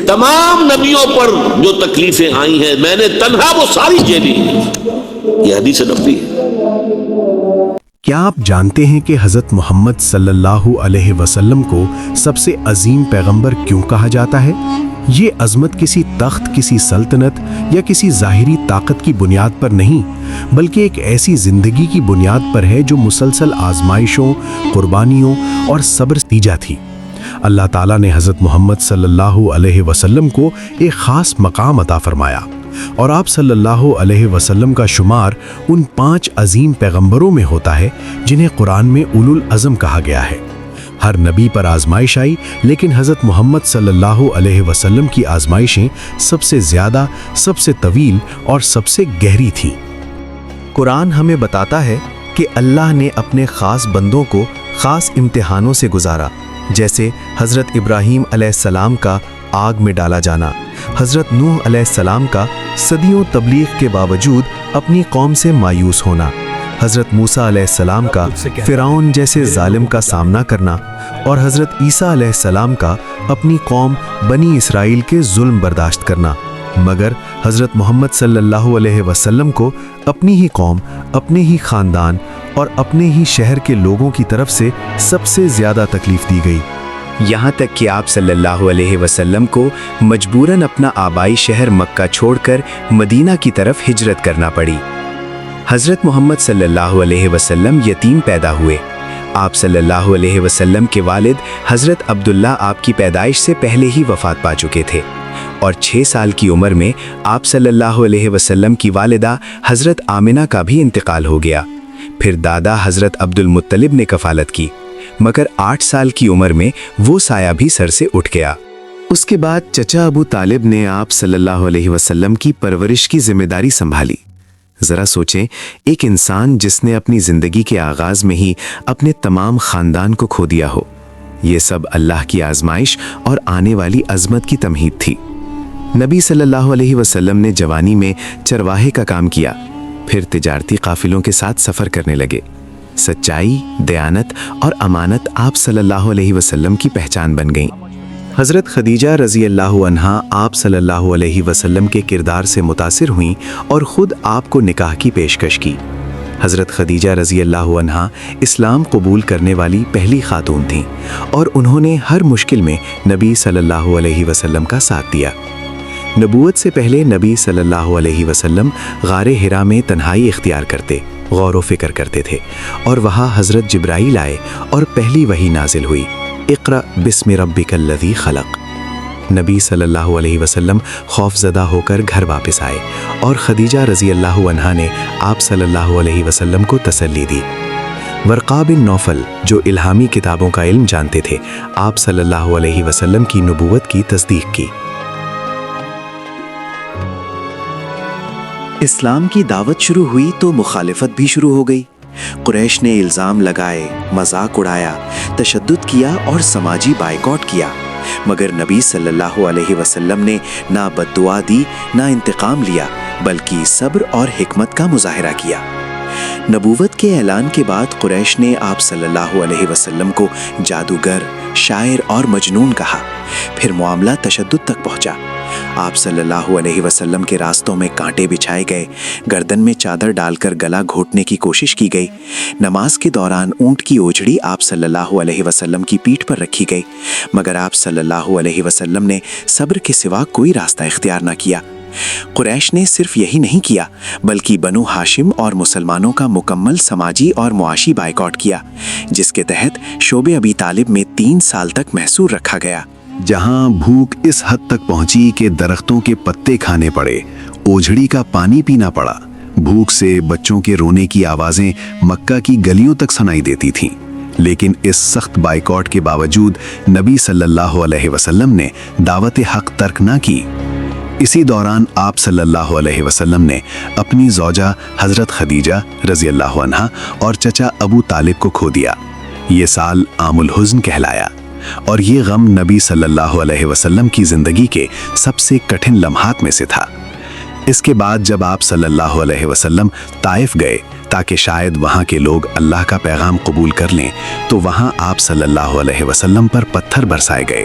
تمام نبیوں پر جو تکلیفیں آئی ہیں میں نے تنہا وہ ساری جھیلی ہیں. یہ حدیث نبوی ہے. کیا آپ جانتے ہیں کہ حضرت محمد صلی اللہ علیہ وسلم کو سب سے عظیم پیغمبر کیوں کہا جاتا ہے؟ یہ عظمت کسی تخت، کسی سلطنت یا کسی ظاہری طاقت کی بنیاد پر نہیں، بلکہ ایک ایسی زندگی کی بنیاد پر ہے جو مسلسل آزمائشوں، قربانیوں اور صبر سے نتیجہ تھی. اللہ تعالیٰ نے حضرت محمد صلی اللہ علیہ وسلم کو ایک خاص مقام عطا فرمایا، اور آپ صلی اللہ علیہ وسلم کا شمار ان 5 عظیم پیغمبروں میں ہوتا ہے جنہیں قرآن میں اولو العزم کہا گیا ہے. ہر نبی پر آزمائش آئی، لیکن حضرت محمد صلی اللہ علیہ وسلم کی آزمائشیں سب سے زیادہ، سب سے طویل اور سب سے گہری تھیں. قرآن ہمیں بتاتا ہے کہ اللہ نے اپنے خاص بندوں کو خاص امتحانوں سے گزارا، جیسے حضرت ابراہیم علیہ السلام کا آگ میں ڈالا جانا، حضرت نوح علیہ السلام کا صدیوں تبلیغ کے باوجود اپنی قوم سے مایوس ہونا، حضرت موسیٰ علیہ السلام کا فرعون جیسے ظالم کا سامنا کرنا، اور حضرت عیسیٰ علیہ السلام کا اپنی قوم بنی اسرائیل کے ظلم برداشت کرنا. مگر حضرت محمد صلی اللہ علیہ وسلم کو اپنی ہی قوم، اپنے ہی خاندان اور اپنے ہی شہر کے لوگوں کی طرف سے سب سے زیادہ تکلیف دی گئی، یہاں تک کہ آپ صلی اللہ علیہ وسلم کو مجبوراً اپنا آبائی شہر مکہ چھوڑ کر مدینہ کی طرف ہجرت کرنا پڑی. حضرت محمد صلی اللہ علیہ وسلم یتیم پیدا ہوئے. آپ صلی اللہ علیہ وسلم کے والد حضرت عبداللہ آپ کی پیدائش سے پہلے ہی وفات پا چکے تھے، اور 6 سال کی عمر میں آپ صلی اللہ علیہ وسلم کی والدہ حضرت آمنہ کا بھی انتقال ہو گیا. پھر دادا حضرت عبد المطلب نے کفالت کی، مگر 8 سال کی عمر میں وہ سایہ بھی سر سے اٹھ گیا. اس کے بعد چچا ابو طالب نے آپ صلی اللہ علیہ وسلم کی پرورش کی ذمہ داری سنبھالی. ذرا سوچیں، ایک انسان جس نے اپنی زندگی کے آغاز میں ہی اپنے تمام خاندان کو کھو دیا ہو، یہ سب اللہ کی آزمائش اور آنے والی عظمت کی تمہید تھی. نبی صلی اللہ علیہ وسلم نے جوانی میں چرواہے کا کام کیا، پھر تجارتی قافلوں کے ساتھ سفر کرنے لگے. سچائی، دیانت اور امانت آپ صلی اللہ علیہ وسلم کی پہچان بن گئیں. حضرت خدیجہ رضی اللہ عنہا آپ صلی اللہ علیہ وسلم کے کردار سے متاثر ہوئیں اور خود آپ کو نکاح کی پیشکش کی. حضرت خدیجہ رضی اللہ عنہا اسلام قبول کرنے والی پہلی خاتون تھیں، اور انہوں نے ہر مشکل میں نبی صلی اللہ علیہ وسلم کا ساتھ دیا. نبوت سے پہلے نبی صلی اللہ علیہ وسلم غار حرا میں تنہائی اختیار کرتے، غور و فکر کرتے تھے، اور وہاں حضرت جبرائیل آئے اور پہلی وحی نازل ہوئی، اقرأ بسم ربک الذی خلق. نبی صلی اللہ علیہ وسلم خوف زدہ ہو کر گھر واپس آئے، اور خدیجہ رضی اللہ عنہا نے آپ صلی اللہ علیہ وسلم کو تسلی دی. ورقہ بن نوفل جو الہامی کتابوں کا علم جانتے تھے، آپ صلی اللہ علیہ وسلم کی نبوت کی تصدیق کی. اسلام کی دعوت شروع ہوئی تو مخالفت بھی شروع ہو گئی. قریش نے الزام لگائے، مذاق اڑایا، تشدد کیا اور سماجی بائیکاٹ کیا، مگر نبی صلی اللہ علیہ وسلم نے نہ بد دعا دی، نہ انتقام لیا، بلکہ صبر اور حکمت کا مظاہرہ کیا. نبوت کے اعلان کے بعد قریش نے آپ صلی اللہ علیہ وسلم کو جادوگر، شاعر اور مجنون کہا. پھر معاملہ تشدد تک پہنچا. آپ صلی اللہ علیہ وسلم کے راستوں میں کانٹے بچھائے گئے، گردن میں چادر ڈال کر گلا گھونٹنے کی کوشش کی گئی. نماز کے دوران اونٹ کی اوجڑی آپ صلی اللہ علیہ وسلم کی پیٹھ پر رکھی گئی، مگر آپ صلی اللہ علیہ وسلم نے صبر کے سوا کوئی راستہ اختیار نہ کیا. قریش نے صرف یہی نہیں کیا، بلکہ بنو ہاشم اور مسلمانوں کا مکمل سماجی اور معاشی بائیکاٹ کیا، جس کے تحت شعب ابی طالب میں 3 سال تک محصور رکھا گیا. جہاں بھوک اس حد تک پہنچی کہ درختوں کے پتے کھانے پڑے، اوجھڑی کا پانی پینا پڑا، بھوک سے بچوں کے رونے کی آوازیں مکہ کی گلیوں تک سنائی دیتی تھیں، لیکن اس سخت بائیکاٹ کے باوجود نبی صلی اللہ علیہ وسلم نے دعوت حق ترک نہ کی. اسی دوران آپ صلی اللہ علیہ وسلم نے اپنی زوجہ حضرت خدیجہ رضی اللہ عنہا اور چچا ابو طالب کو کھو دیا. یہ سال عام الحزن کہلایا، اور یہ غم نبی صلی اللہ علیہ وسلم کی زندگی کے سب سے کٹھن لمحات میں سے تھا. اس کے بعد جب آپ صلی اللہ علیہ وسلم طائف گئے تاکہ شاید وہاں کے لوگ اللہ کا پیغام قبول کر لیں، تو وہاں آپ صلی اللہ علیہ وسلم پر پتھر برسائے گئے.